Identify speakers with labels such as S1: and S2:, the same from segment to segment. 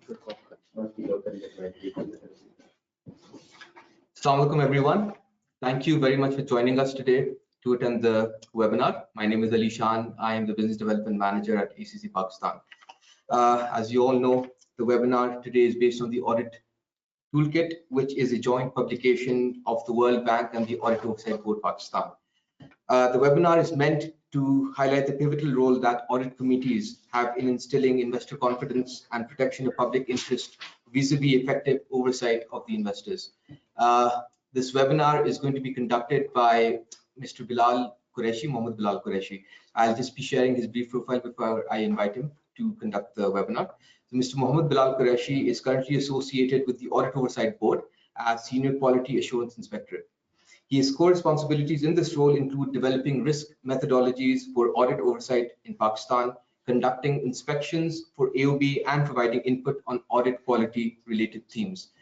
S1: Assalamu alaikum everyone. Thank you very much for joining us today to attend the webinar. My name is Ali Shan. I am the Business Development Manager at ACC Pakistan. As you all know, the webinar today is based on the Audit Toolkit, which is a joint publication of the World Bank and the Audit Oversight Board Pakistan. The webinar is meant to highlight the pivotal role that audit committees have in instilling investor confidence and protection of public interest vis-a-vis effective oversight of the investors. This webinar is going to be conducted by Mr. Mohammed Bilal Qureshi. I'll just be sharing his brief profile before I invite him to conduct the webinar. So Mr. Mohammed Bilal Qureshi is currently associated with the Audit Oversight Board as Senior Quality Assurance Inspector. His core responsibilities in this role include developing risk methodologies for audit oversight in Pakistan, conducting inspections for AOB, and providing input on audit quality related themes.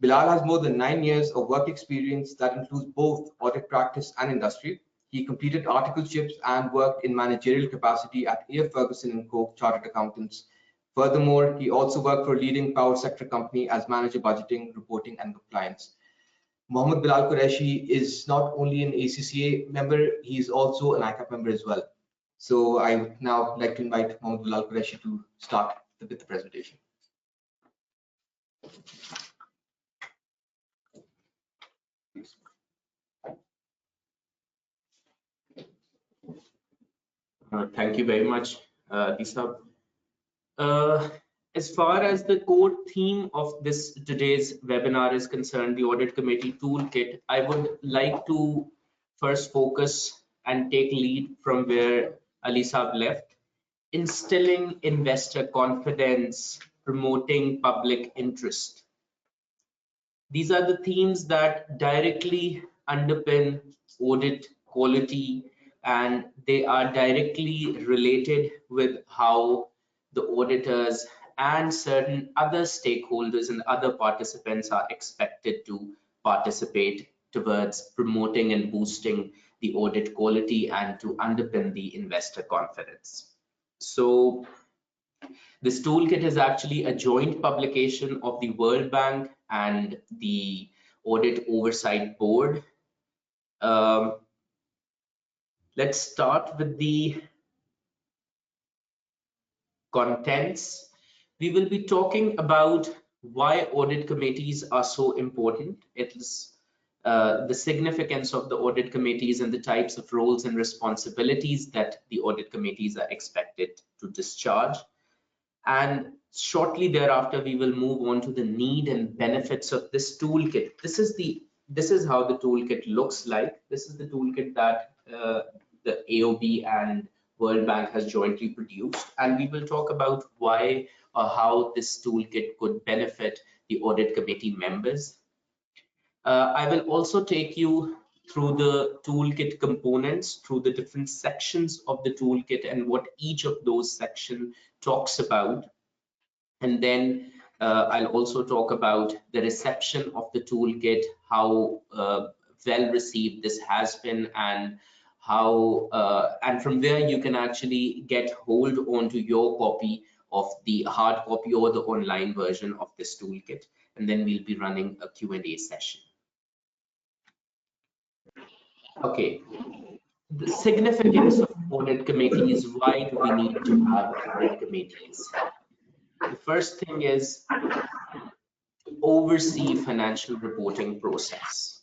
S1: Bilal has more than 9 years of work experience that includes both audit practice and industry. He completed articleships and worked in managerial capacity at A.F. Ferguson & Co. Chartered Accountants. Furthermore, he also worked for a leading power sector company as manager budgeting, reporting, and compliance. Mohammed Bilal Qureshi is not only an ACCA member, he is also an ICAP member as well. So I would now like to invite Mohammed Bilal Qureshi to start with the presentation.
S2: Thank you very much, Lisa. As far as the core theme of today's webinar is concerned, the Audit Committee Toolkit, I would like to first focus and take lead from where Ali Saab left. Instilling investor confidence, promoting public interest. These are the themes that directly underpin audit quality, and they are directly related with how the auditors and certain other stakeholders and other participants are expected to participate towards promoting and boosting the audit quality and to underpin the investor confidence. So this toolkit is actually a joint publication of the World Bank and the Audit Oversight Board. Let's start with the contents. We will be talking about why audit committees are so important. It is the significance of the audit committees and the types of roles and responsibilities that the audit committees are expected to discharge. And shortly thereafter, we will move on to the need and benefits of this toolkit. This is how the toolkit looks like. This is the toolkit that the AOB and World Bank has jointly produced, and we will talk about why or how this toolkit could benefit the audit committee members. I will also take you through the toolkit components, through the different sections of the toolkit and what each of those sections talks about. And then I'll also talk about the reception of the toolkit, how well received this has been, and how and from there you can actually get hold onto your copy of the hard copy or the online version of this toolkit, and then we'll be running a Q&A session. Okay, the significance of audit committees. Why do we need to have audit committees? The first thing is to oversee financial reporting process.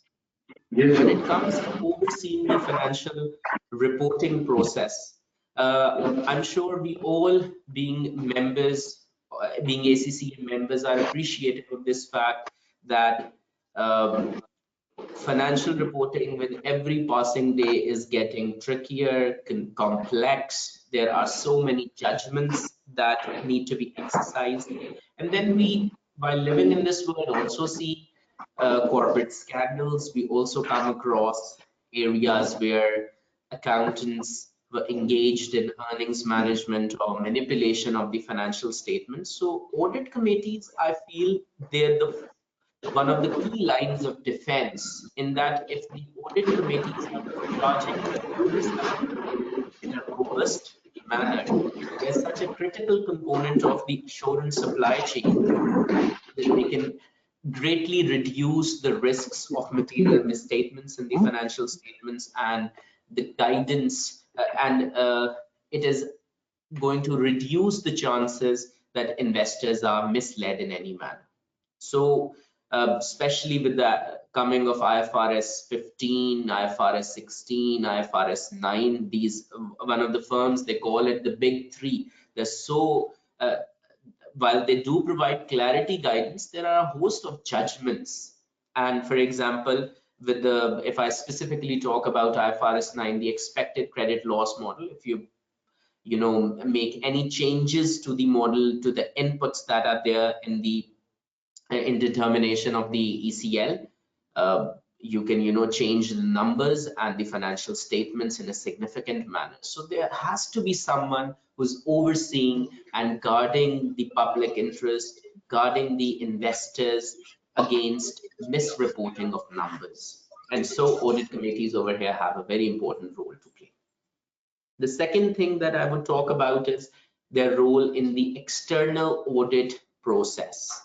S2: When it comes to overseeing the financial reporting process, I'm sure we all, being members, being ACCA members, are appreciative of this fact that financial reporting with every passing day is getting trickier, complex. There are so many judgments that need to be exercised. And then we, while living in this world, also see corporate scandals. We also come across areas where accountants were engaged in earnings management or manipulation of the financial statements. So audit committees, I feel they're one of the key lines of defense, in that if the audit committees are charging in a robust manner, they're such a critical component of the assurance supply chain that they can greatly reduce the risks of material misstatements in the financial statements and the guidance, and it is going to reduce the chances that investors are misled in any manner. So especially with the coming of IFRS 15, IFRS 16, IFRS 9, these one of the firms, they call it the big three. They're so while they do provide clarity guidance, there are a host of judgments. And for example, with the, if I specifically talk about IFRS 9, the expected credit loss model, if you make any changes to the model, to the inputs that are there in the in determination of the ECL, you can change the numbers and the financial statements in a significant manner. So there has to be someone who's overseeing and guarding the public interest, guarding the investors against misreporting of numbers. And so audit committees over here have a very important role to play. The second thing that I would talk about is their role in the external audit process.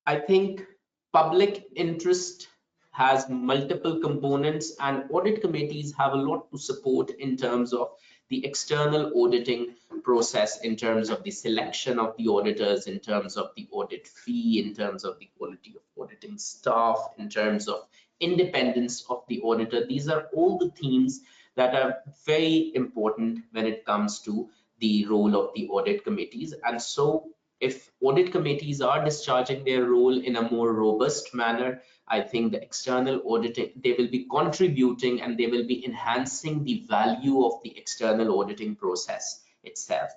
S2: I think public interest has multiple components, and audit committees have a lot to support in terms of the external auditing process, in terms of the selection of the auditors, in terms of the audit fee, in terms of the quality of auditing staff, in terms of independence of the auditor. These are all the themes that are very important when it comes to the role of the audit committees. And so if audit committees are discharging their role in a more robust manner, I think the external auditing, they will be contributing and they will be enhancing the value of the external auditing process itself.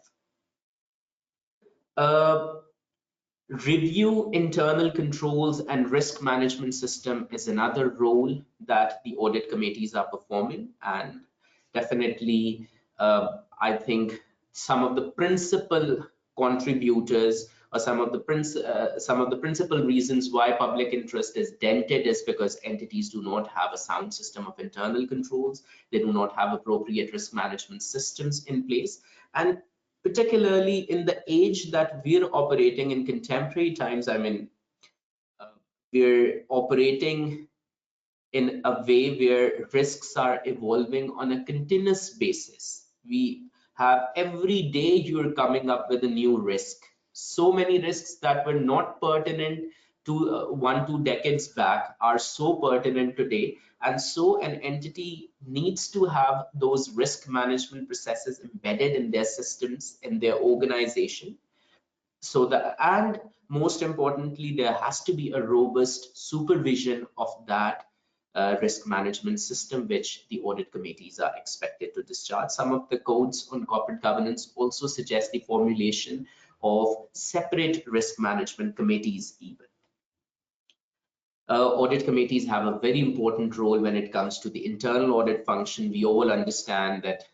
S2: Review internal controls and risk management system is another role that the audit committees are performing, and definitely I think some of the principal contributors or some of the principal reasons why public interest is dented is because entities do not have a sound system of internal controls, they do not have appropriate risk management systems in place, and particularly in the age that we're operating in contemporary times, I mean, we're operating in a way where risks are evolving on a continuous basis. We have every day you're coming up with a new risk. So many risks that were not pertinent to 1-2 decades back are so pertinent today. And so an entity needs to have those risk management processes embedded in their systems, in their organization. So and most importantly, there has to be a robust supervision of that risk management system, which the audit committees are expected to discharge. Some of the codes on corporate governance also suggest the formulation of separate risk management committees even. Audit committees have a very important role when it comes to the internal audit function. We all understand that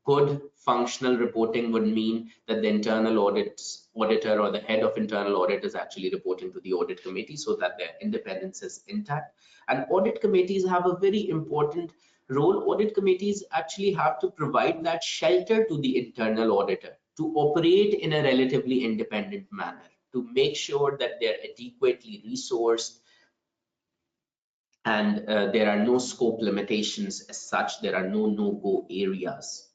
S2: good functional reporting would mean that the internal auditor or the head of internal audit is actually reporting to the audit committee so that their independence is intact. And audit committees have a very important role. Audit committees actually have to provide that shelter to the internal auditor to operate in a relatively independent manner, to make sure that they're adequately resourced, and there are no scope limitations as such. There are no no-go areas.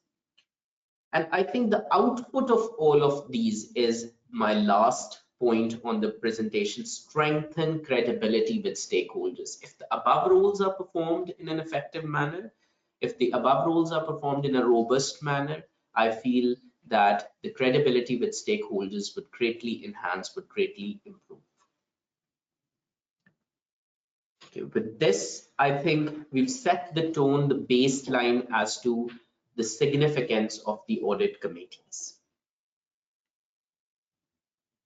S2: And I think the output of all of these is my last point on the presentation: strengthen credibility with stakeholders. If the above roles are performed in an effective manner, if the above roles are performed in a robust manner, I feel that the credibility with stakeholders would greatly enhance, would greatly improve. Okay, with this, I think we've set the tone, the baseline as to the significance of the audit committees.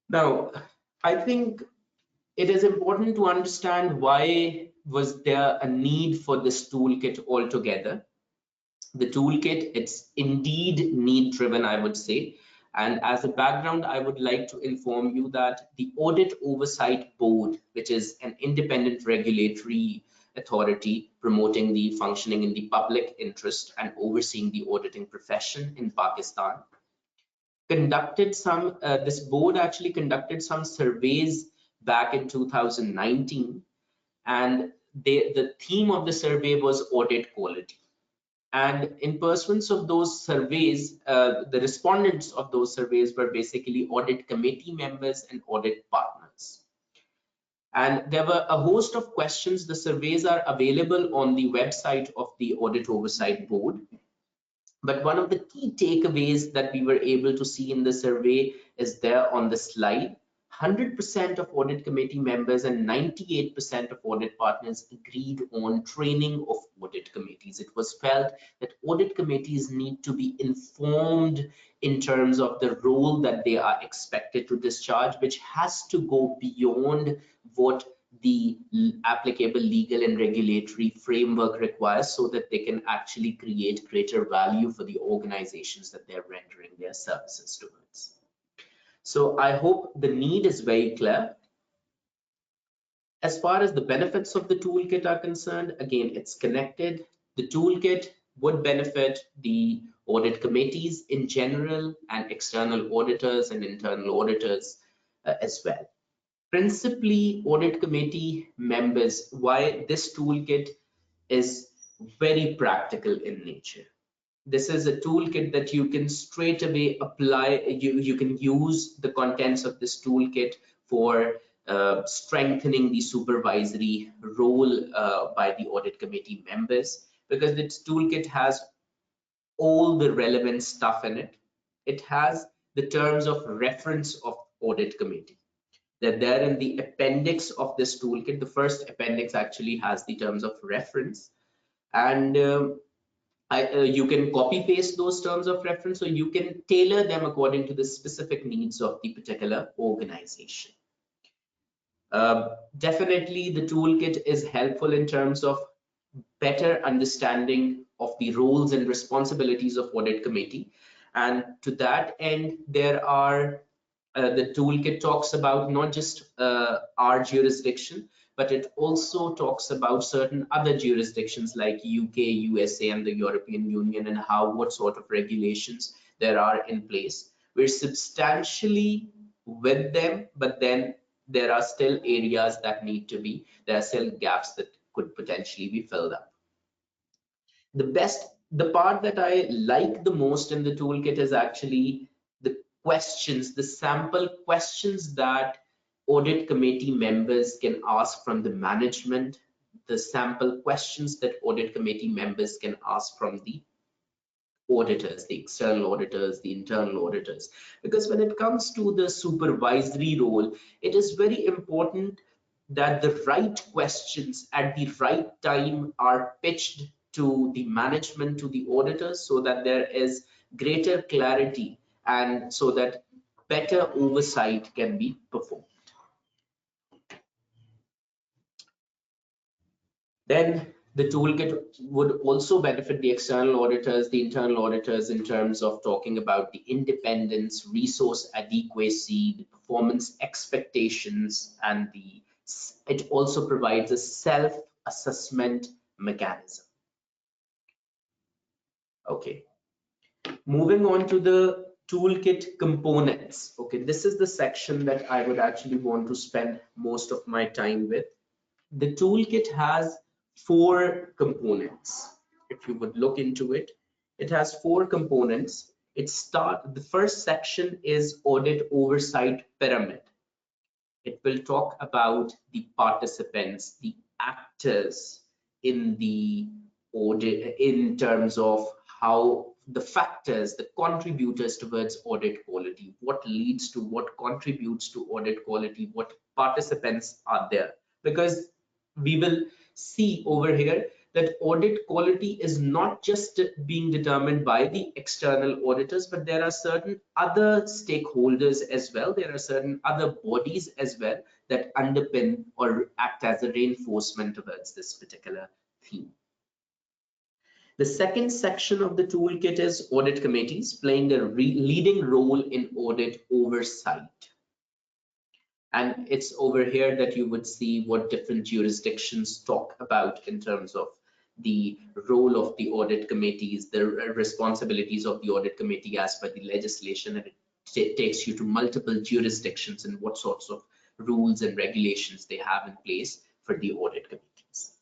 S2: Now, I think it is important to understand why was there a need for this toolkit altogether. The toolkit, it's indeed need-driven, I would say. And as a background, I would like to inform you that the Audit Oversight Board, which is an independent regulatory authority promoting the functioning in the public interest and overseeing the auditing profession in Pakistan. This board actually conducted some surveys back in 2019, and the theme of the survey was audit quality. And in pursuance of those surveys, the respondents of those surveys were basically audit committee members and audit partners. And there were a host of questions. The surveys are available on the website of the Audit Oversight Board. But one of the key takeaways that we were able to see in the survey is there on the slide. 100% of audit committee members and 98% of audit partners agreed on training of audit committees. It was felt that audit committees need to be informed in terms of the role that they are expected to discharge, which has to go beyond what the applicable legal and regulatory framework requires, so that they can actually create greater value for the organizations that they're rendering their services towards. So I hope the need is very clear. As far as the benefits of the toolkit are concerned, again, it's connected. The toolkit would benefit the audit committees in general and external auditors and internal auditors as well. Principally, audit committee members, why this toolkit is very practical in nature. This is a toolkit that you can straight away apply. You can use the contents of this toolkit for strengthening the supervisory role by the audit committee members, because this toolkit has all the relevant stuff in it. It has the terms of reference of audit committee. They're there in the appendix of this toolkit. The first appendix actually has the terms of reference, and you can copy paste those terms of reference, or you can tailor them according to the specific needs of the particular organization. Definitely the toolkit is helpful in terms of better understanding of the roles and responsibilities of audit committee, and to that end there are the toolkit talks about not just our jurisdiction, but it also talks about certain other jurisdictions like UK, USA, and the European Union, and what sort of regulations there are in place. We're substantially with them, but then there are still areas that there are still gaps that could potentially be filled up. The part that I like the most in the toolkit is actually the questions, the sample questions that audit committee members can ask from the management, the sample questions that audit committee members can ask from the auditors, the external auditors, the internal auditors. Because when it comes to the supervisory role, it is very important that the right questions at the right time are pitched to the management, to the auditors, so that there is greater clarity and so that better oversight can be performed. Then the toolkit would also benefit the external auditors, the internal auditors, in terms of talking about the independence, resource adequacy, the performance expectations, and it also provides a self-assessment mechanism. Okay, moving on to the toolkit components. Okay, this is the section that I would actually want to spend most of my time with. The toolkit has 4 components. If you would look into it, it has 4 components. The first section is audit oversight pyramid. It will talk about the participants, the actors in the audit, in terms of how the factors, the contributors towards audit quality, what leads to, what contributes to audit quality, what participants are there. Because we will see over here that audit quality is not just being determined by the external auditors, but there are certain other stakeholders as well. There are certain other bodies as well that underpin or act as a reinforcement towards this particular theme. The second section of the toolkit is audit committees playing a leading role in audit oversight. And it's over here that you would see what different jurisdictions talk about in terms of the role of the audit committees, the responsibilities of the audit committee as per the legislation, and it takes you to multiple jurisdictions and what sorts of rules and regulations they have in place for the audit committees.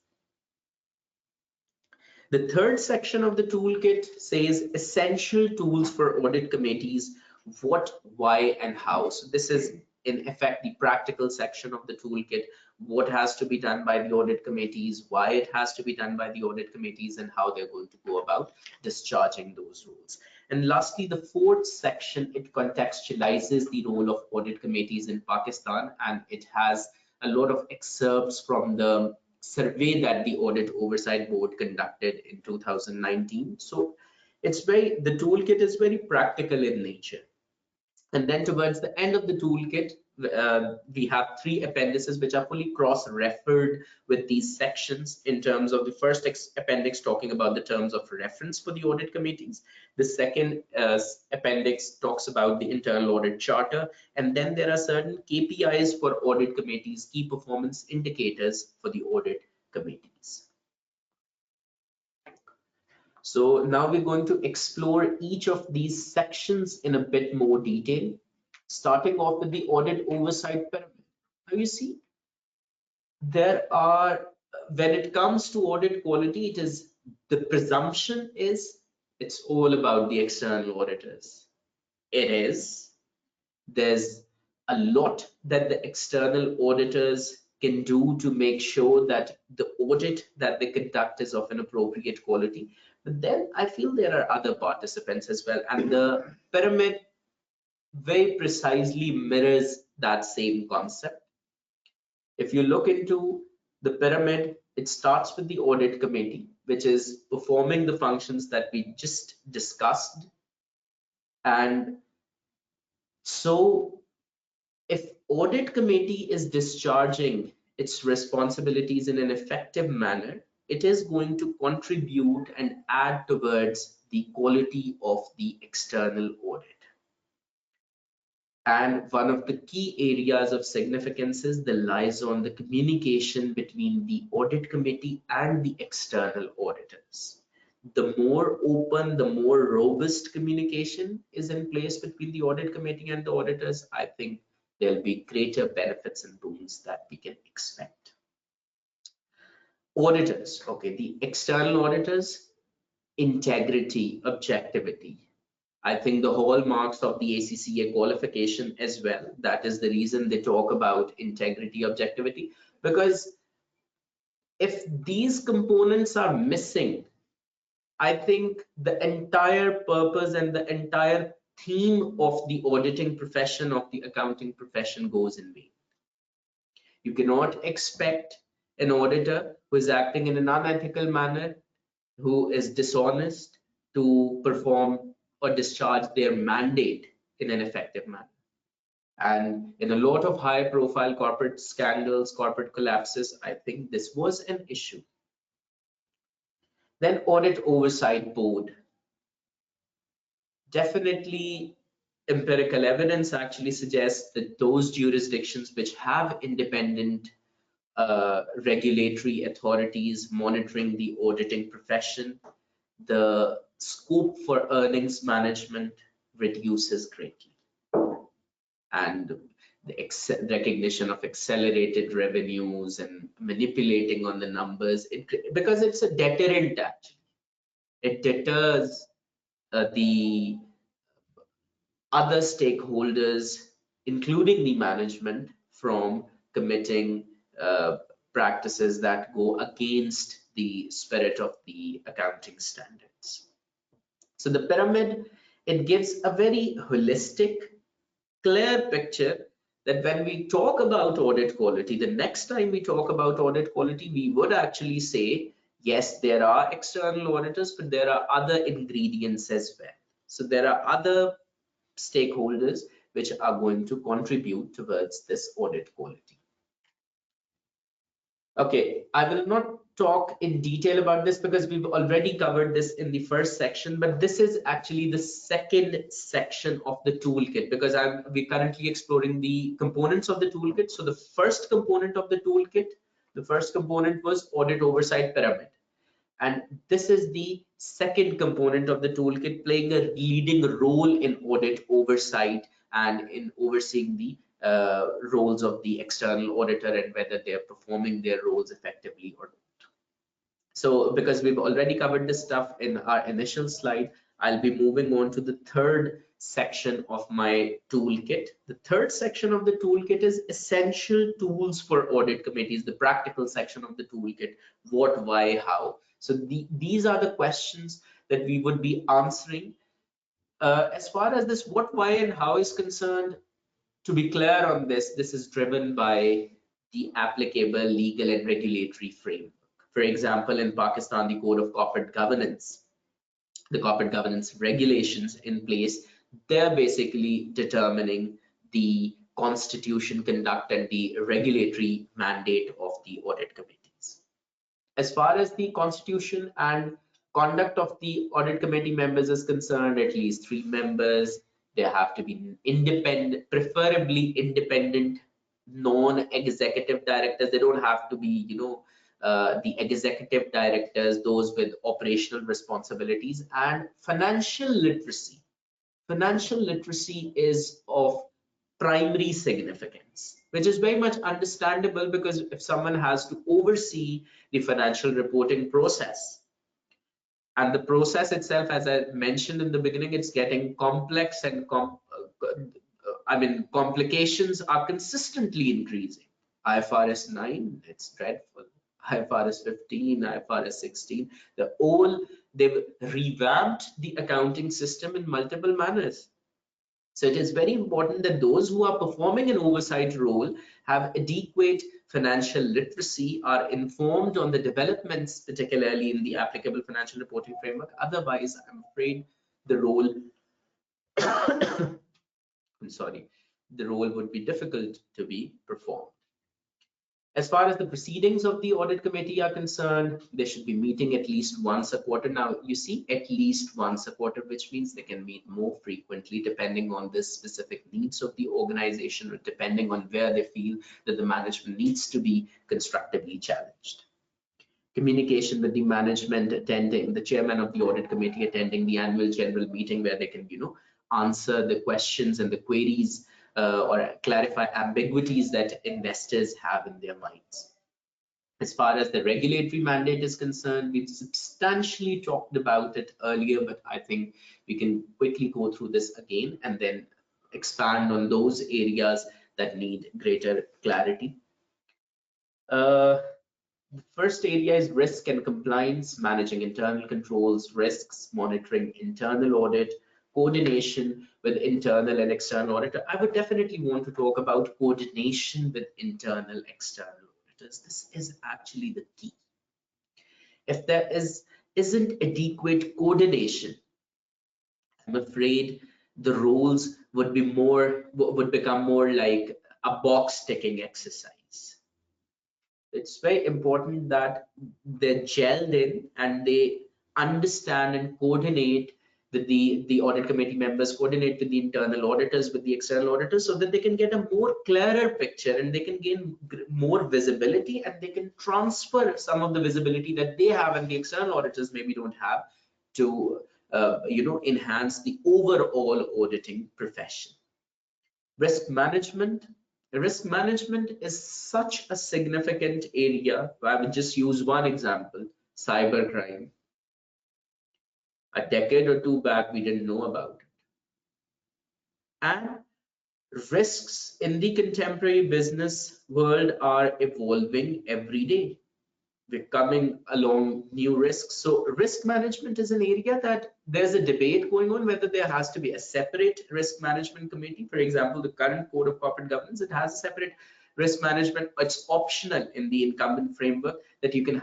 S2: The third section of the toolkit says essential tools for audit committees, what, why, and how. So this is in effect the practical section of the toolkit, what has to be done by the audit committees, why it has to be done by the audit committees, and how they're going to go about discharging those rules. And lastly, the fourth section, it contextualizes the role of audit committees in Pakistan, and it has a lot of excerpts from the survey that the Audit Oversight Board conducted in 2019. So the toolkit is very practical in nature. And then towards the end of the toolkit, we have 3 appendices which are fully cross-referred with these sections in terms of the first appendix talking about the terms of reference for the audit committees. The second appendix talks about the internal audit charter. And then there are certain KPIs for audit committees, key performance indicators for the audit committees. So now we're going to explore each of these sections in a bit more detail, starting off with the audit oversight pyramid. Now you see, when it comes to audit quality, the presumption is it's all about the external auditors. There's a lot that the external auditors can do to make sure that the audit that they conduct is of an appropriate quality. But then I feel there are other participants as well, and the pyramid very precisely mirrors that same concept. If you look into the pyramid, it starts with the audit committee, which is performing the functions that we just discussed. And so if audit committee is discharging its responsibilities in an effective manner, it is going to contribute and add towards the quality of the external audit. And one of the key areas of significance lies on the communication between the audit committee and the external auditors. The more open, the more robust communication is in place between the audit committee and the auditors, I think there'll be greater benefits and boons that we can expect. Auditors, okay, the external auditors, integrity, objectivity. I think the hallmarks of the ACCA qualification as well. That is the reason they talk about integrity, objectivity, because if these components are missing, I think the entire purpose and the entire theme of the auditing profession, of the accounting profession, goes in vain. You cannot expect an auditor who is acting in an unethical manner, who is dishonest, to perform or discharge their mandate in an effective manner. And in a lot of high profile corporate scandals, corporate collapses, I think this was an issue. Then Audit Oversight Board. Definitely empirical evidence actually suggests that those jurisdictions which have independent regulatory authorities monitoring the auditing profession, the scope for earnings management reduces greatly. And the recognition of accelerated revenues and manipulating on the numbers, because it's a deterrent actually. It deters the other stakeholders, including the management, from committing practices that go against the spirit of the accounting standards. So the pyramid, it gives a very holistic, clear picture that when we talk about audit quality, the next time we talk about audit quality, we would actually say, yes, there are external auditors, but there are other ingredients as well. So there are other stakeholders which are going to contribute towards this audit quality. Okay, I will not talk in detail about this because we've already covered this in the first section, but this is actually the second section of the toolkit because we're currently exploring the components of the toolkit. So the first component of the toolkit, the first component was audit oversight pyramid. And this is the second component of the toolkit, playing a leading role in audit oversight and in overseeing the roles of the external auditor and whether they're performing their roles effectively or not. So because we've already covered this stuff in our initial slide, I'll be moving on to the third section of my toolkit. The third section of the toolkit is essential tools for audit committees, the practical section of the toolkit, what, why, how. So these are the questions that we would be answering. As far as this what, why, and how is concerned, to be clear on this, this is driven by the applicable legal and regulatory framework. For example, in Pakistan, the Code of Corporate Governance, the corporate governance regulations in place, they're basically determining the constitution, conduct, and the regulatory mandate of the audit committees. As far as the constitution and conduct of the audit committee members is concerned, at least 3 members. They have to be independent, preferably independent, non-executive directors. They don't have to be, the executive directors, those with operational responsibilities. And financial literacy. Financial literacy is of primary significance, which is very much understandable because if someone has to oversee the financial reporting process, and the process itself, as I mentioned in the beginning, it's getting complex and complications are consistently increasing. IFRS 9, it's dreadful. IFRS 15, IFRS 16, they've revamped the accounting system in multiple manners. So it is very important that those who are performing an oversight role have adequate financial literacy, are informed on the developments, particularly in the applicable financial reporting framework. Otherwise, I'm afraid the role, the role would be difficult to be performed. As far as the proceedings of the audit committee are concerned, they should be meeting at least once a quarter. Now, you see, at least once a quarter, which means they can meet more frequently depending on the specific needs of the organization or depending on where they feel that the management needs to be constructively challenged. Communication with the management, attending, the chairman of the audit committee attending the annual general meeting where they can, answer the questions and the queries or clarify ambiguities that investors have in their minds. As far as the regulatory mandate is concerned, we've substantially talked about it earlier, but I think we can quickly go through this again and then expand on those areas that need greater clarity. The first area is risk and compliance, managing internal controls, risks, monitoring internal audit, coordination with internal and external auditor. I would definitely want to talk about coordination with internal, external auditors. This is actually the key. If there isn't adequate coordination, I'm afraid the roles would become more like a box ticking exercise. It's very important that they're gelled in and they understand and coordinate with the audit committee members, coordinate with the internal auditors, with the external auditors, so that they can get a more clearer picture and they can gain more visibility and they can transfer some of the visibility that they have and the external auditors maybe don't have to enhance the overall auditing profession. Risk management. Risk management is such a significant area. I would just use one example, cybercrime. A decade or two back, we didn't know about it. And risks in the contemporary business world are evolving every day. We're coming along new risks. So risk management is an area that there's a debate going on whether there has to be a separate risk management committee. For example, the current Code of Corporate Governance, it has a separate risk management. It's optional in the incumbent framework that you can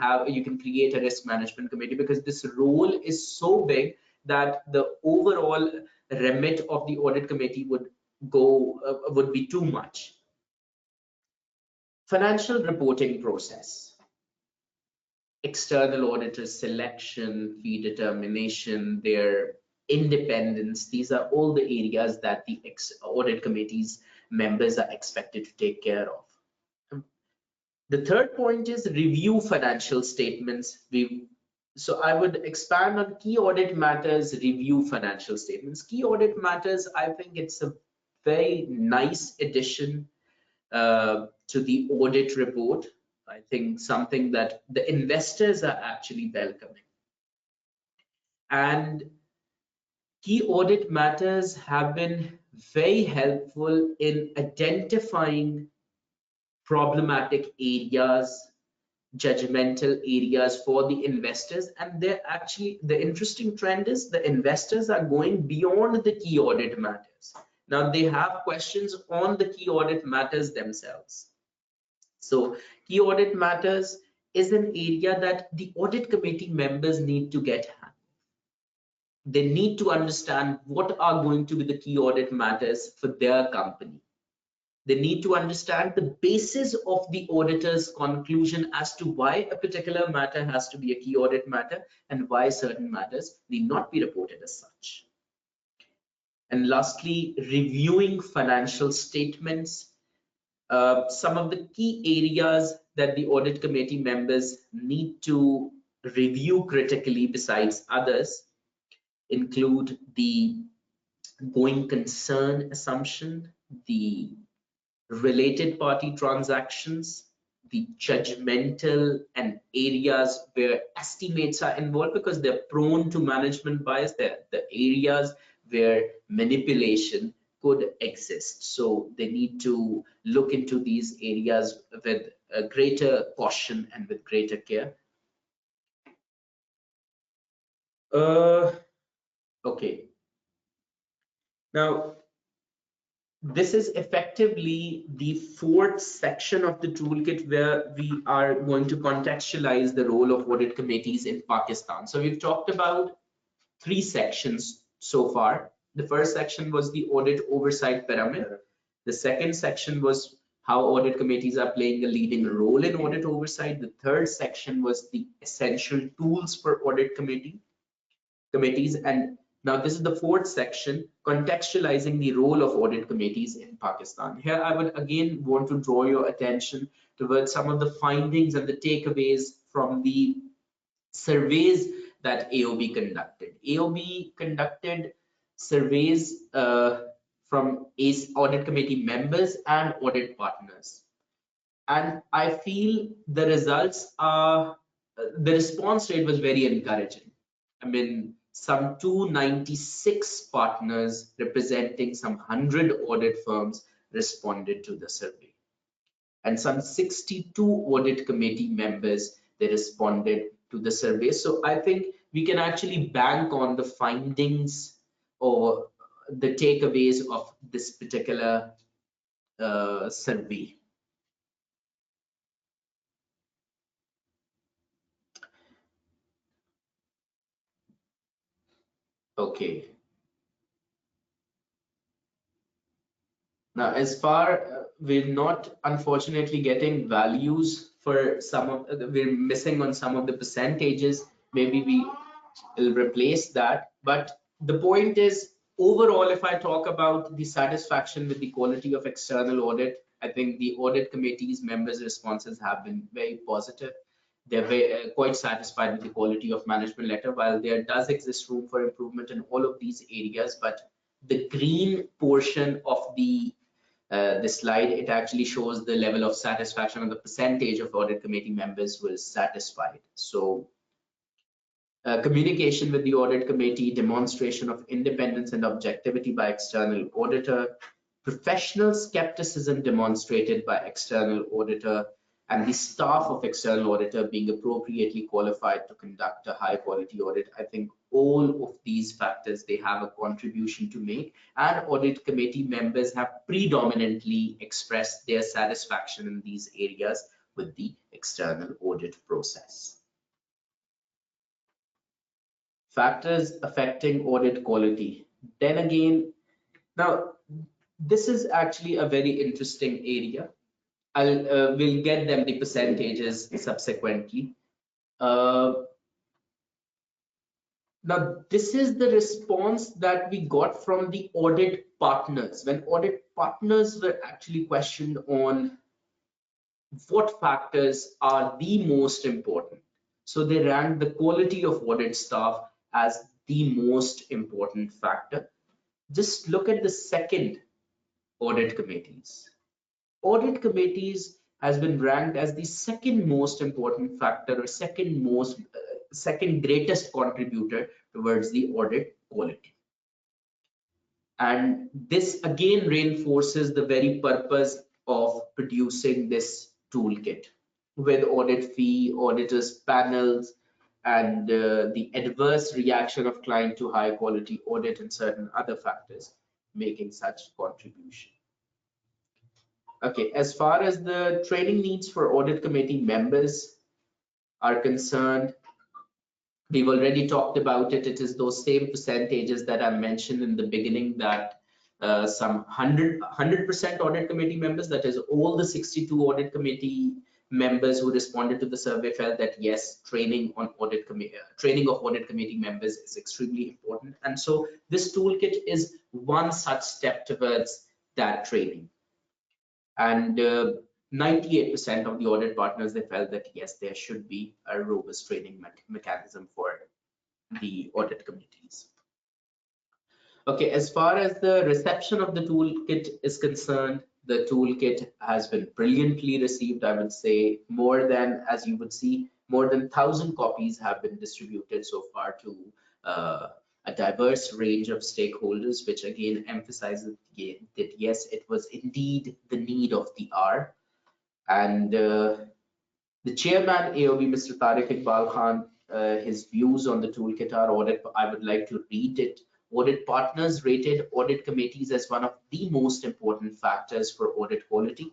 S2: create a risk management committee because this role is so big that the overall remit of the audit committee would be too much. Financial reporting process. external auditors selection, fee determination, their independence. These are all the areas that the audit committee's members are expected to take care of. The third point is review financial statements. So I would expand on key audit matters, review financial statements. Key audit matters, I think it's a very nice addition to the audit report. I think something that the investors are actually welcoming. And key audit matters have been very helpful in identifying problematic areas, judgmental areas for the investors. And they're actually, the interesting trend is the investors are going beyond the key audit matters. Now they have questions on the key audit matters themselves. So key audit matters is an area that the audit committee members need to get handled. They need to understand what are going to be the key audit matters for their company. They need to understand the basis of the auditor's conclusion as to why a particular matter has to be a key audit matter and why certain matters need not be reported as such. And lastly, reviewing financial statements. Some of the key areas that the audit committee members need to review critically besides others include the going concern assumption, the related party transactions, the judgmental and areas where estimates are involved because they're prone to management bias. They're the areas where manipulation could exist. So they need to look into these areas with a greater caution and with greater care. Okay. Now, this is effectively the fourth section of the toolkit where we are going to contextualize the role of audit committees in Pakistan. So we've talked about three sections so far. The first section was the audit oversight pyramid. The second section was how audit committees are playing a leading role in audit oversight. The third section was the essential tools for audit committees. And now this is the fourth section, contextualizing the role of audit committees in Pakistan. Here I would again want to draw your attention towards some of the findings and the takeaways from the surveys that AOB conducted. AOB conducted surveys from audit committee members and audit partners. And I feel the results are, the response rate was very encouraging. I mean, some 296 partners representing some 100 audit firms responded to the survey. And some 62 audit committee members, they responded to the survey. So I think we can actually bank on the findings or the takeaways of this particular survey. Okay. Now, as far we're not unfortunately getting values for some of, we're missing on some of the percentages. Maybe we will replace that. But the point is, overall, if I talk about the satisfaction with the quality of external audit, I think the audit committee's members' responses have been very positive. They're very, quite satisfied with the quality of management letter, while there does exist room for improvement in all of these areas. But the green portion of the slide, it actually shows the level of satisfaction and the percentage of audit committee members was satisfied. So communication with the audit committee, demonstration of independence and objectivity by external auditor, professional skepticism demonstrated by external auditor, and the staff of external auditor being appropriately qualified to conduct a high quality audit. I think all of these factors, they have a contribution to make, and audit committee members have predominantly expressed their satisfaction in these areas with the external audit process. Factors affecting audit quality. Then again, now this is actually a very interesting area. We'll get them the percentages subsequently. Now, this is the response that we got from the audit partners when audit partners were actually questioned on what factors are the most important. So they ranked the quality of audit staff as the most important factor. Just look at the second audit committees. Audit committees has been ranked as the second most important factor or second greatest contributor towards the audit quality. And this again reinforces the very purpose of producing this toolkit with audit fee, auditors panels, and the adverse reaction of client to high quality audit and certain other factors making such contribution. Okay, as far as the training needs for audit committee members are concerned, we've already talked about it. It is those same percentages that I mentioned in the beginning, that some 100% audit committee members, that is all the 62 audit committee members who responded to the survey, felt that yes, training of audit committee members is extremely important. And so this toolkit is one such step towards that training. And 98% of the audit partners, they felt that yes, there should be a robust training mechanism for the audit committees. Okay, as far as the reception of the toolkit is concerned, the toolkit has been brilliantly received. I would say more than, as you would see, more than 1,000 copies have been distributed so far to a diverse range of stakeholders, which again emphasizes that yes, it was indeed the need of the hour. And the chairman AOB, Mr. Tariq Iqbal Khan, his views on the toolkit are I would like to read it. Audit partners rated audit committees as one of the most important factors for audit quality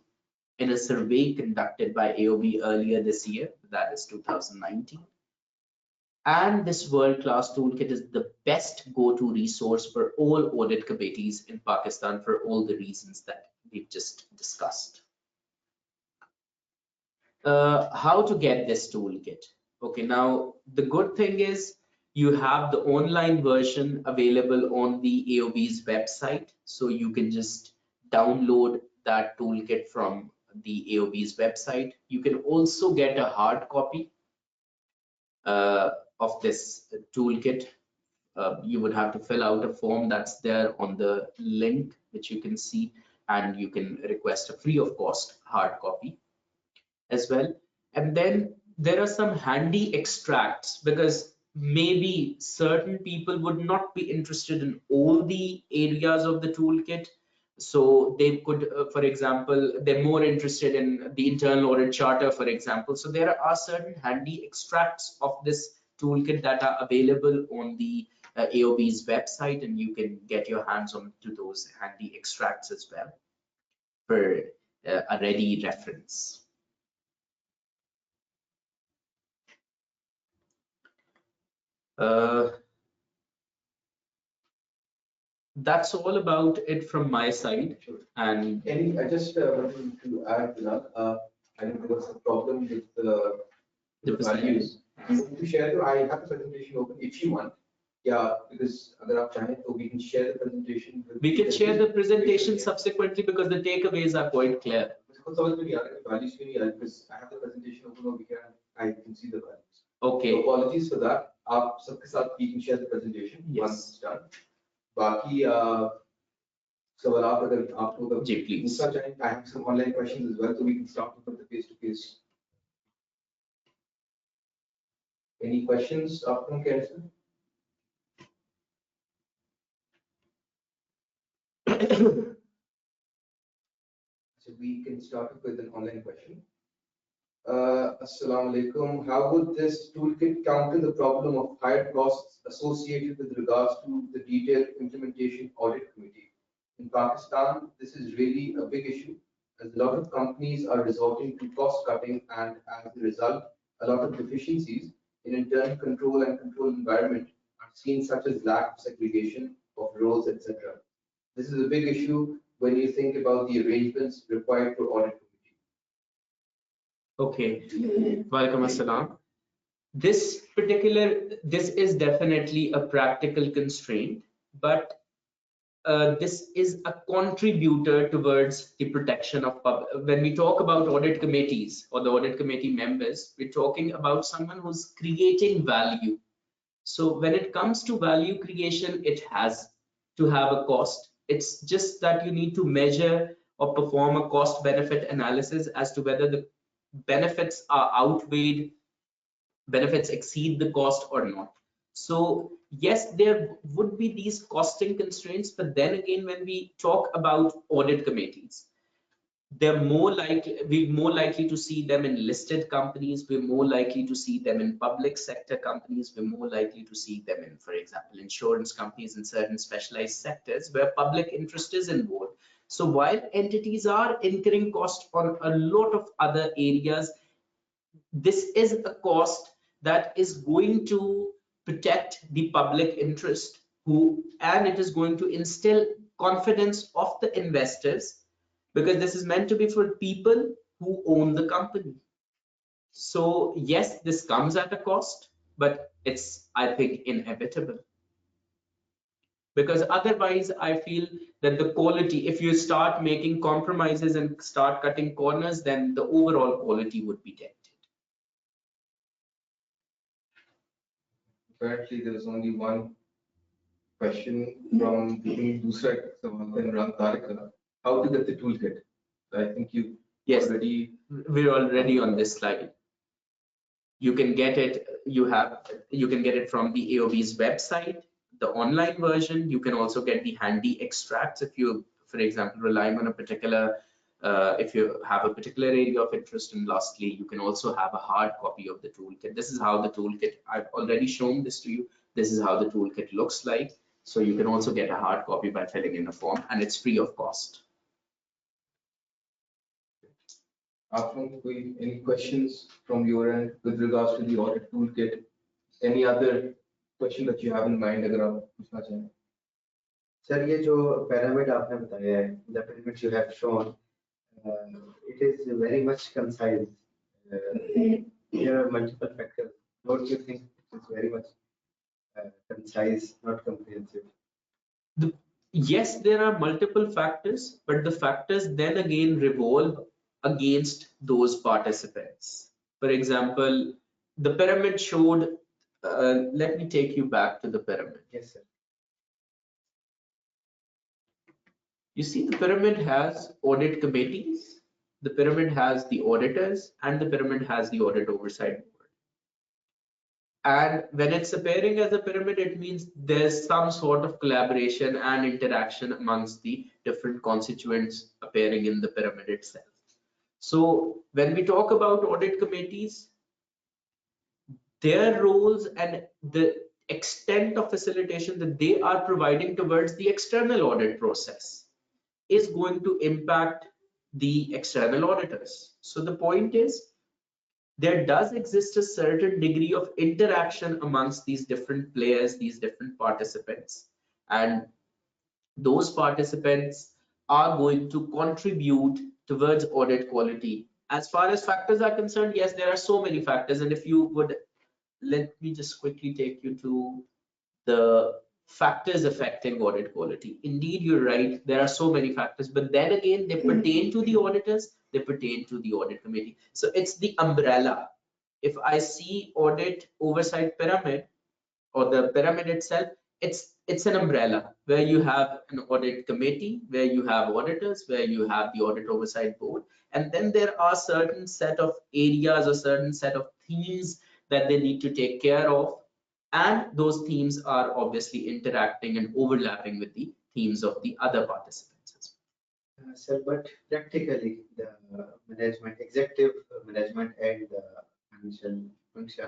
S2: in a survey conducted by AOB earlier this year, that is 2019. And this world-class toolkit is the best go-to resource for all audit committees in Pakistan for all the reasons that we've just discussed. How to get this toolkit? Okay, now the good thing is you have the online version available on the AOB's website. So you can just download that toolkit from the AOB's website. You can also get a hard copy of this toolkit. You would have to fill out a form that's there on the link, which you can see, and you can request a free of cost hard copy as well. And then there are some handy extracts, because maybe certain people would not be interested in all the areas of the toolkit. So they could, for example, they're more interested in the internal audit charter, for example. So there are certain handy extracts of this toolkit that are available on the AOB's website, and you can get your hands on to those handy extracts as well for a ready reference. That's all about it from my side. And
S1: I just wanted to add, Bilal, I think there was a problem with the values. To share, I have the presentation open if you want. Yeah, because we can share the presentation.
S2: We can share the presentation subsequently, because the takeaways are quite clear.
S1: Because I have the presentation open, I can see the values.
S2: Okay.
S1: So apologies for that. We can share the presentation once it's done. बाकी सवाल अगर आपको
S2: please.
S1: I have some online questions as well, so we can start with the face-to-face. Any questions from Kerson? So we can start with an online question. Assalamu alaikum. How would this toolkit counter the problem of higher costs associated with regards to the detailed implementation audit committee? In Pakistan, this is really a big issue, as a lot of companies are resorting to cost cutting, and as a result, a lot of deficiencies in internal control and control environment are seen, such as lack of segregation of roles, etc. This is a big issue when you think about the arrangements required for audit.
S2: Okay, welcome assalam. This is definitely a practical constraint, but this is a contributor towards the protection of when we talk about audit committees or the audit committee members, we're talking about someone who's creating value. So when it comes to value creation, it has to have a cost. It's just that you need to measure or perform a cost benefit analysis as to whether the benefits are outweighed, benefits exceed the cost or not. So yes, there would be these costing constraints, but then again, when we talk about audit committees, we're more likely to see them in listed companies, we're more likely to see them in public sector companies, we're more likely to see them in, for example, insurance companies in certain specialized sectors where public interest is involved. So while entities are incurring cost on a lot of other areas, this is a cost that is going to protect the public interest, and it is going to instill confidence of the investors, because this is meant to be for people who own the company. So yes, this comes at a cost, but it's, I think, inevitable, because otherwise I feel that the quality, if you start making compromises and start cutting corners, then the overall quality would be dented.
S1: Apparently, there was only one question from the Oversight how to get the toolkit. I think you
S2: Yes,
S1: already.
S2: we're already on this slide. You can get it. You can get it from the AOB's website, the online version. You can also get the handy extracts if you, for example, relying on a particular. If you have a particular area of interest, and lastly, you can also have a hard copy of the toolkit. This is how the toolkit, I've already shown this to you. This is how the toolkit looks like. So you can also get a hard copy by filling in a form, and it's free of cost.
S1: Any questions from your end with regards to the audit toolkit? Any other question that you have in mind अगर आप पूछना चाहें?
S3: Sir, ये जो pyramid आपने बताया है, the pyramid you have shown, it is very much concise. There are multiple factors. Don't you think it's very much concise, not comprehensive?
S2: Yes, there are multiple factors, but the factors then again revolve against those participants. For example, the pyramid showed, let me take you back to the pyramid.
S3: Yes, sir.
S2: You see, the pyramid has audit committees, the pyramid has the auditors, and the pyramid has the audit oversight board. And when it's appearing as a pyramid, it means there's some sort of collaboration and interaction amongst the different constituents appearing in the pyramid itself. So when we talk about audit committees, their roles and the extent of facilitation that they are providing towards the external audit process is going to impact the external auditors. So the point is, there does exist a certain degree of interaction amongst these different players, these different participants, and those participants are going to contribute towards audit quality. As far as factors are concerned, yes, there are so many factors, and if you would let me just quickly take you to the factors affecting audit quality. Indeed, you're right, there are so many factors, but then again, they pertain to the auditors, they pertain to the audit committee. So it's the umbrella. If I see audit oversight pyramid or the pyramid itself, it's an umbrella where you have an audit committee, where you have auditors, where you have the audit oversight board, and then there are certain set of areas or certain set of themes that they need to take care of. And those themes are obviously interacting and overlapping with the themes of the other participants.
S3: Sir, but practically, the management, executive management and the financial function,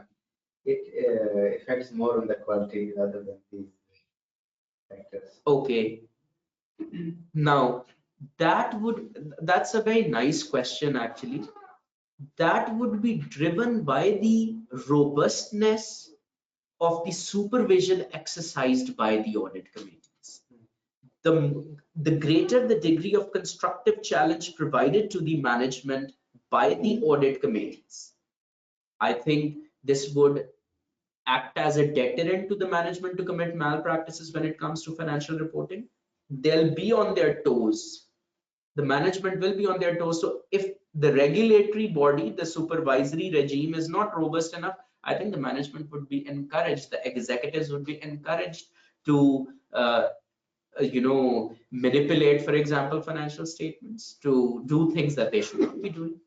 S3: it affects more on the quality rather than these factors.
S2: Okay. Now, that's a very nice question, actually. That would be driven by the robustness of the supervision exercised by the audit committees. The greater the degree of constructive challenge provided to the management by the audit committees, I think this would act as a deterrent to the management to commit malpractices when it comes to financial reporting. They'll be on their toes. The management will be on their toes. So if the regulatory body, the supervisory regime is not robust enough, I think the management would be encouraged, the executives would be encouraged to manipulate, for example, financial statements, to do things that they should not be doing,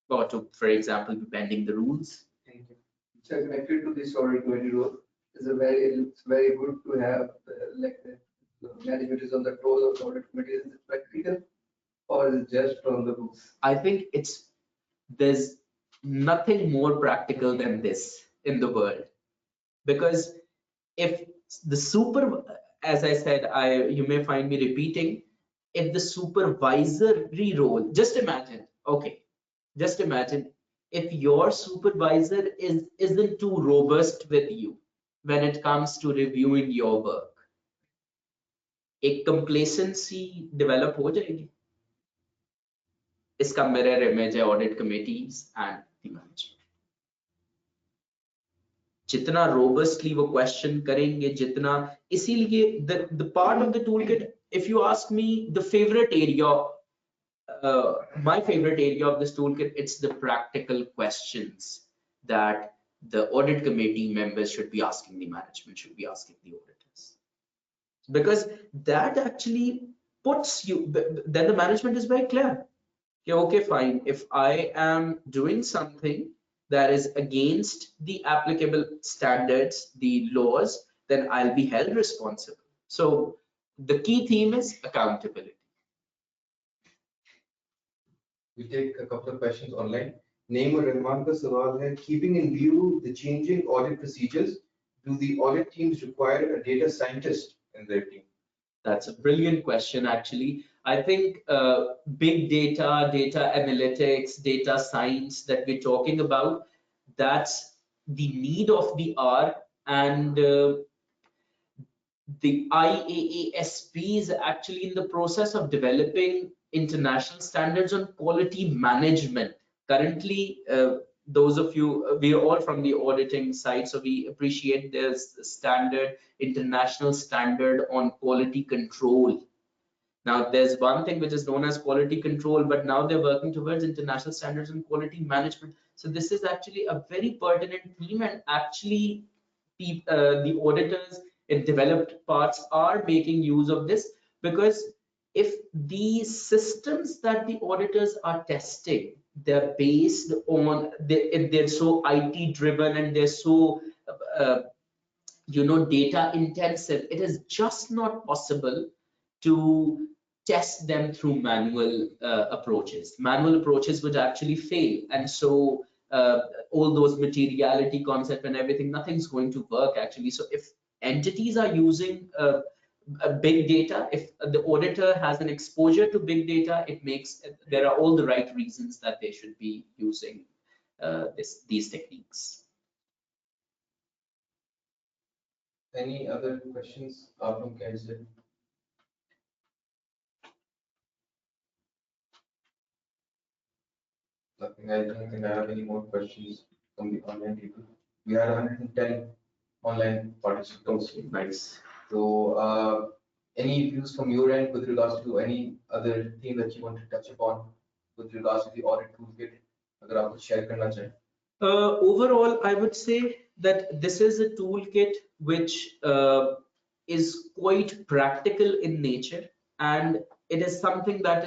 S2: or to, for example, be bending the rules.
S3: Thank you. So connected to this Audit Committee role, it's very good to have the management is on the toes of the Audit Committee. Is it practical or is it just on the books?
S2: I think there's nothing more practical than this in the world, because if the as I said, you may find me repeating, if the supervisory role, just imagine if your supervisor isn't too robust with you when it comes to reviewing your work, एक complacency develop हो जाएगी. इसका mirror image है audit committees and the management. जितना robustly वो question करेंगे, जितना, इसीलिए the part of the toolkit, if you ask me the favorite area, my favorite area of this toolkit, it's the practical questions that the audit committee members should be asking the management, should be asking the auditors, because that actually puts you, then the management is very clear. Okay, fine, if I am doing something that is against the applicable standards, the laws, then I'll be held responsible. So the key theme is accountability.
S1: We take a couple of questions online. Naeem Rahman ka sawal hai, keeping in view the changing audit procedures, do the audit teams require a data scientist in their team?
S2: That's a brilliant question, actually. I think big data, data analytics, data science that we're talking about, that's the need of the hour, and the IAASB is actually in the process of developing international standards on quality management. Currently, those of you, we are all from the auditing side, so we appreciate there's standard, international standard on quality control. Now, there's one thing which is known as quality control, but now they're working towards international standards on quality management. So this is actually a very pertinent theme, and actually the auditors in developed parts are making use of this, because if these systems that the auditors are testing, they're based on, if they're so IT driven and they're so data intensive, it is just not possible to test them through manual approaches. Manual approaches would actually fail, and so all those materiality concept and everything, nothing's going to work actually. So if entities are using big data, if the auditor has an exposure to big data, there are all the right reasons that they should be using these techniques.
S1: Any other questions from Cancer? Nothing. I don't think I have any more questions from the online people. We had 110 online participants.
S2: Nice.
S1: So, any views from your end with regards to any other theme that you want to touch upon with regards to the audit toolkit? अगर आप कुछ share करना चाहें.
S2: Overall, I would say that this is a toolkit which is quite practical in nature, and it is something that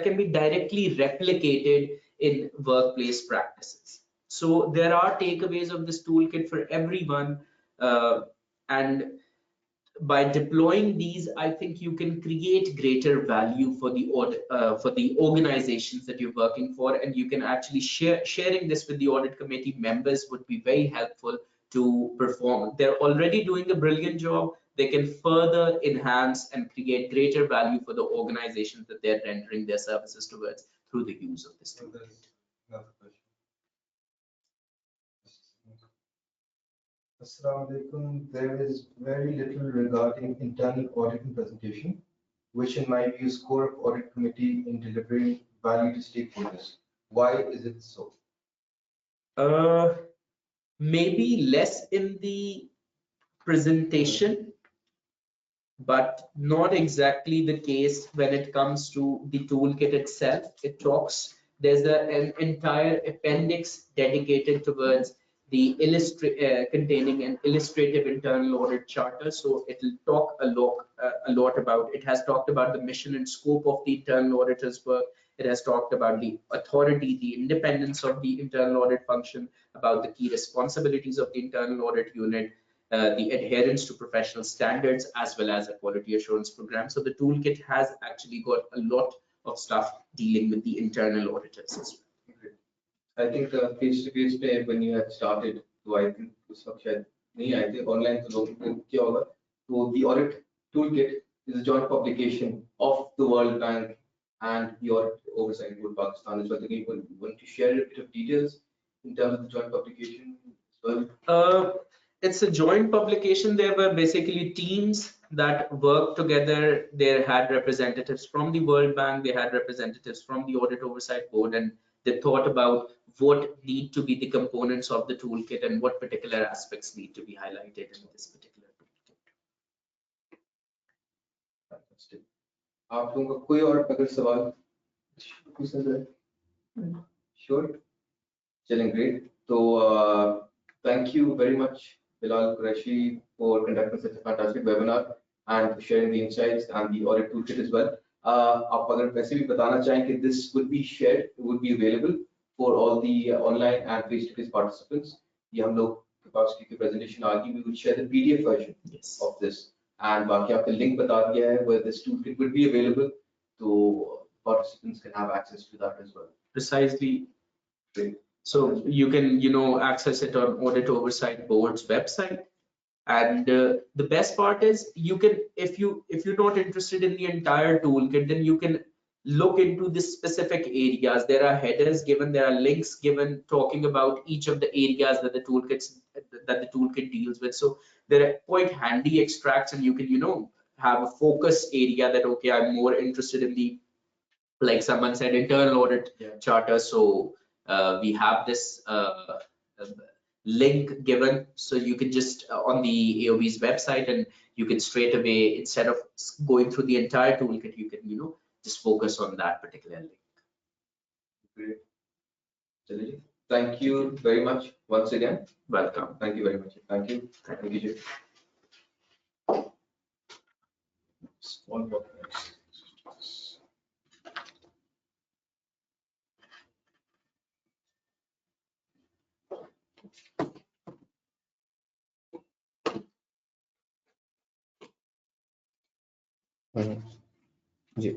S2: can be directly replicated in workplace practices. So there are takeaways of this toolkit for everyone, and by deploying these, I think you can create greater value for the organizations that you're working for, and you can actually sharing this with the audit committee members would be very helpful to perform. They're already doing a brilliant job. They can further enhance and create greater value for the organizations that they're rendering their services towards through the use of this tool.
S1: Assalamu alaikum. There is very little regarding internal auditing presentation, which in my view is core of audit committee in delivering value to stakeholders. Why is it so?
S2: maybe less in the presentation, but not exactly the case when it comes to the toolkit itself. There's an entire appendix dedicated towards the containing an illustrative internal audit charter. So it'll talk a lot about, it has talked about the mission and scope of the internal auditor's work. It has talked about the authority, the independence of the internal audit function, about the key responsibilities of the internal audit unit, the adherence to professional standards, as well as a quality assurance program. So the toolkit has actually got a lot of stuff dealing with the internal auditors as well.
S1: I think face-to-face पे when you had started, तो I think उस वक्त शायद नहीं आए थे online, तो लोगों को क्या होगा? तो the audit toolkit is a joint publication of the World Bank and the Audit Oversight Board Pakistan. So I think you want to share a bit of details in terms of the joint publication as well.
S2: It's a joint publication. There were basically teams that worked together. They had representatives from the World Bank, they had representatives from the Audit Oversight Board, and they thought about what need to be the components of the toolkit and what particular aspects need to be highlighted in this particular toolkit.
S1: Fantastic. आप लोगों का कोई और अगर सवाल पूछना चाहे? Sure. Chilling great. So thank you very much, Bilal Qureshi, for conducting such a fantastic webinar and for sharing the insights and the audit toolkit as well. आप अगर वैसे भी बताना चाहें कि this would be shared, it would be available for all the online and face-to-face participants. ये हम लोग capacity की presentation आ गई, we will share the PDF version of this, and बाकी आपको link बता दिया है where this toolkit would be available, so participants can have access to that as well.
S2: Precisely.
S1: Great.
S2: So you can, access it on Audit Oversight Board's website. And the best part is you can, if you're not interested in the entire toolkit, then you can look into the specific areas. There are headers given, there are links given talking about each of the areas that the toolkit deals with. So there are quite handy extracts, and you can, have a focus area that, okay, I'm more interested in the, like someone said, internal audit charter. So we have this link given, so you can just on the AOB's website, and you can straight away, instead of going through the entire toolkit, you can just focus on that particular link.
S1: Great. Thank you very much once again.
S2: Welcome.
S1: Thank you very much. Thank you. Thank you. Small documents. Ji